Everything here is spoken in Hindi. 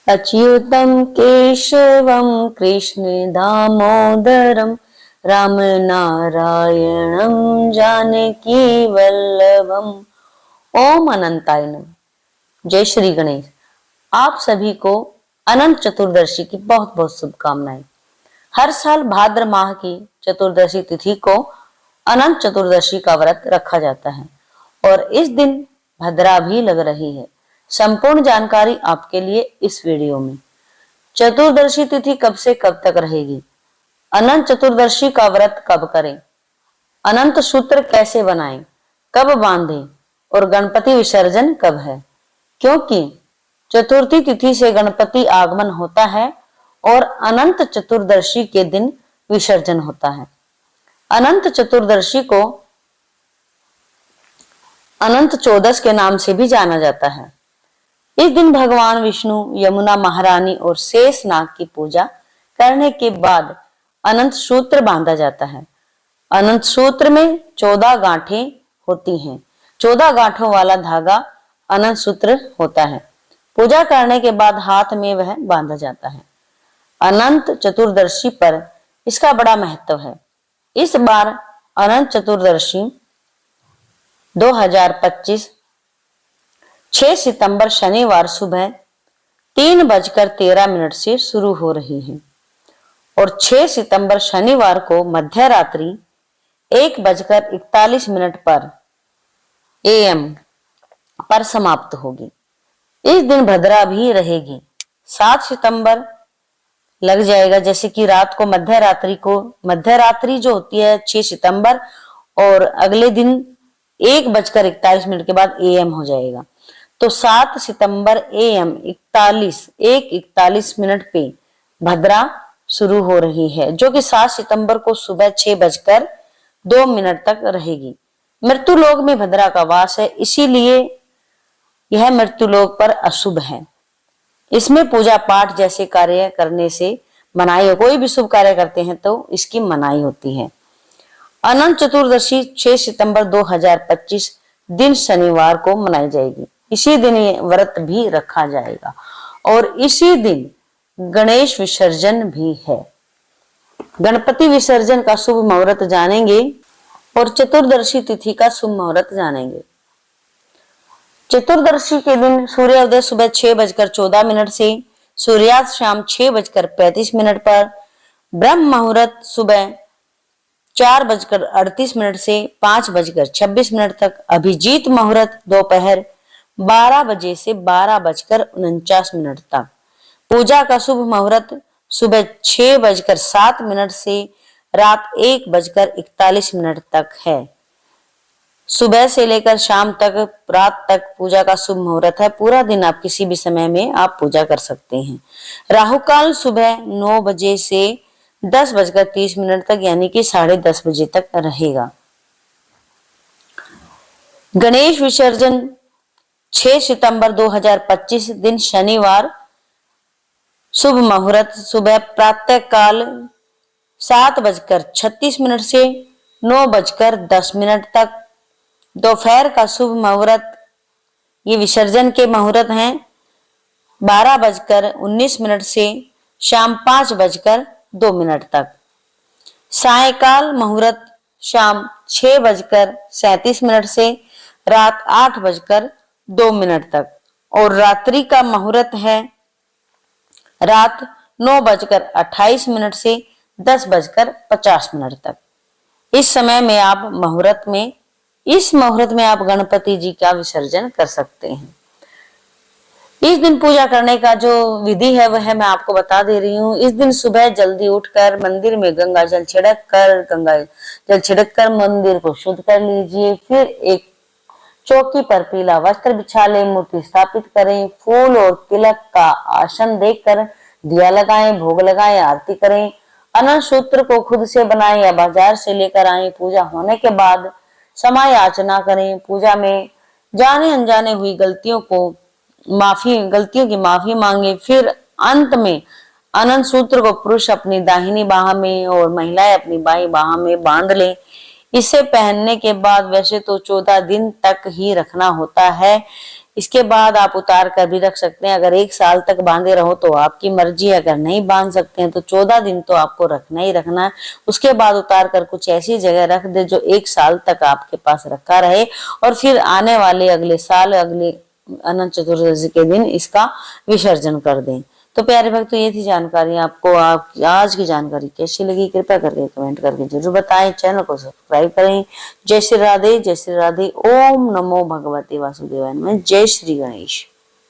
अच्युतं केशवं कृष्ण दामोदरं राम नारायणं जानकी वल्लभम। ओम अनंताय नमः। जय श्री गणेश। आप सभी को अनंत चतुर्दशी की बहुत बहुत शुभकामनाएं। हर साल भाद्र माह की चतुर्दशी तिथि को अनंत चतुर्दशी का व्रत रखा जाता है और इस दिन भद्रा भी लग रही है। संपूर्ण जानकारी आपके लिए इस वीडियो में। चतुर्दशी तिथि कब से कब तक रहेगी, अनंत चतुर्दशी का व्रत कब करें, अनंत सूत्र कैसे बनाएं, कब बांधें और गणपति विसर्जन कब है, क्योंकि चतुर्थी तिथि से गणपति आगमन होता है और अनंत चतुर्दशी के दिन विसर्जन होता है। अनंत चतुर्दशी को अनंत चौदस के नाम से भी जाना जाता है। इस दिन भगवान विष्णु, यमुना महारानी और शेषनाग की पूजा करने के बाद अनंत सूत्र बांधा जाता है। अनंत सूत्र में 14 गांठें होती हैं। 14 गांठों वाला धागा अनंत सूत्र होता है। पूजा करने के बाद हाथ में वह बांधा जाता है। अनंत चतुर्दशी पर इसका बड़ा महत्व है। इस बार अनंत चतुर्दशी 2025 6 सितंबर शनिवार सुबह 3:13 से शुरू हो रही है और 6 सितंबर शनिवार को मध्य रात्रि 1:41 पर AM पर समाप्त होगी। इस दिन भद्रा भी रहेगी। 7 सितंबर लग जाएगा, जैसे कि रात को मध्य रात्रि जो होती है 6 सितंबर और अगले दिन 1:41 के बाद AM हो जाएगा। तो 7 सितंबर AM 1:41 पे भद्रा शुरू हो रही है, जो कि 7 सितंबर को सुबह 6:02 तक रहेगी। मृत्युलोक में भद्रा का वास है, इसीलिए यह मृत्युलोक पर अशुभ है। इसमें पूजा पाठ जैसे कार्य करने से मनाही, कोई भी शुभ कार्य करते हैं तो इसकी मनाही होती है। अनंत चतुर्दशी 6 सितंबर 2025 दिन शनिवार को मनाई जाएगी। इसी दिन ये व्रत भी रखा जाएगा और इसी दिन गणेश विसर्जन भी है। गणपति विसर्जन का शुभ मुहूर्त जानेंगे और चतुर्दशी तिथि का शुभ मुहूर्त जानेंगे। चतुर्दशी के दिन सूर्योदय सुबह 6:14 से सूर्यास्त शाम 6:35 पर, ब्रह्म मुहूर्त सुबह 4:38 से 5:26 तक, अभिजीत मुहूर्त दोपहर 12 बजे से 12:49 तक। पूजा का शुभ मुहूर्त सुबह 6:07 से रात 1:41 तक है। सुबह से लेकर शाम तक, रात तक पूजा का शुभ मुहूर्त है। पूरा दिन आप किसी भी समय में आप पूजा कर सकते हैं। राहु काल सुबह 9 बजे से 10:30 तक, यानी कि 10:30 बजे तक रहेगा। गणेश विसर्जन 6 सितंबर 2025 दिन शनिवार, शुभ मुहूर्त सुबह प्रातः काल 7:36 से 9:10 तक। दोपहर का शुभ मुहूर्त, ये विसर्जन के मुहूर्त हैं, 12:19 से शाम 5:02 तक। सायकाल मुहूर्त शाम 6:37 से रात 8:02 तक और रात्रि का मुहूर्त है रात 9:28 से 10:50 तक। इस समय में आप इस मुहूर्त में आप गणपति जी का विसर्जन कर सकते हैं। इस दिन पूजा करने का जो विधि है वह मैं आपको बता दे रही हूँ। इस दिन सुबह जल्दी उठकर मंदिर में गंगा जल छिड़क कर मंदिर को शुद्ध कर लीजिए। फिर एक चौकी पर पीला वस्त्र बिछा ले, मूर्ति स्थापित करें, फूल और तिलक का आसन देकर दिया लगाएं, भोग लगाएं, आरती करें। अनंत सूत्र को खुद से बनाएं या बाजार से लेकर आएं। पूजा होने के बाद समय याचना करें। पूजा में जाने अनजाने हुई गलतियों की माफी मांगे। फिर अंत में अनंत सूत्र को पुरुष अपनी दाहिनी बाह में और महिलाएं अपनी बाईं बाह में बांध लें। इसे पहनने के बाद वैसे तो 14 दिन तक ही रखना होता है, इसके बाद आप उतार कर भी रख सकते हैं। अगर 1 साल तक बांधे रहो तो आपकी मर्जी, अगर नहीं बांध सकते हैं तो 14 दिन तो आपको रखना ही रखना है। उसके बाद उतार कर कुछ ऐसी जगह रख दे जो 1 साल तक आपके पास रखा रहे, और फिर आने वाले अगले साल, अगले अनंत चतुर्दशी के दिन इसका विसर्जन कर दें। तो प्यारे भक्तों, ये थी जानकारी। आपको आज की जानकारी कैसी लगी कृपया करके कमेंट करके जरूर बताएं। चैनल को सब्सक्राइब करें। जय श्री राधे, जय श्री राधे। ओम नमो भगवते वासुदेवाय नमः। जय श्री गणेश।